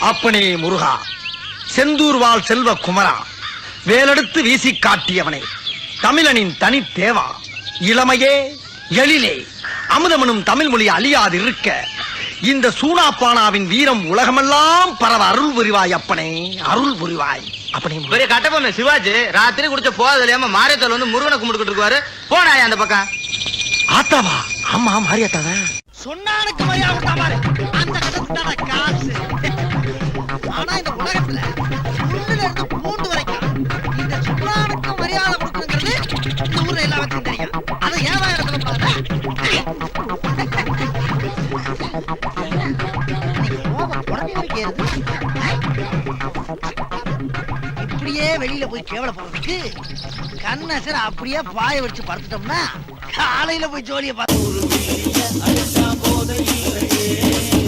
அப்பனே முருகா, செந்தூர் வாழ் செல்வ குமரா, வேலெடுத்து வீசி காட்டியவனே, தமிழனின் தனி தேவா, இளமையே எழிலே அமுதமனும் தமிழ் மொழி அழியாது இருக்க இந்த சூனாப்பானாவின் வீரம் உலகமெல்லாம் பரவ அருள் புரிவாய் அப்பனே, அருள் புரிவாய் அப்பனே. பெரிய கட்டப்பொம்மை சிவாஜி ராத்திரி குடிச்ச போதில்லாம மாரியத்தால் வந்து முருகனை கும்பிட்டு இருக்காரு. போனாயா அந்த பக்கம்? ஆத்தாவா? ஆமா மாரியாத்தாதான். சொன்னானுக்கு மரியாதை கொடுத்தா பாரு, அந்த கட்டத்துக்கான காசு. ஆனா இந்த உலகத்துல புல்லுல இருந்து பூண்டு வரைக்கும் இந்த சொன்னானுக்கு மரியாதை கொடுக்குங்கிறது இந்த ஊர்ல எல்லாருக்கும் தெரியும். அதை ஏன் இடத்துல பாரு இப்படியே வெளியில போய் கேவல போறதுக்கு கண்ணசர் அப்படியே பாய வச்சு படுத்துட்டோம்னா காலையில போய் ஜோலியை பார்த்து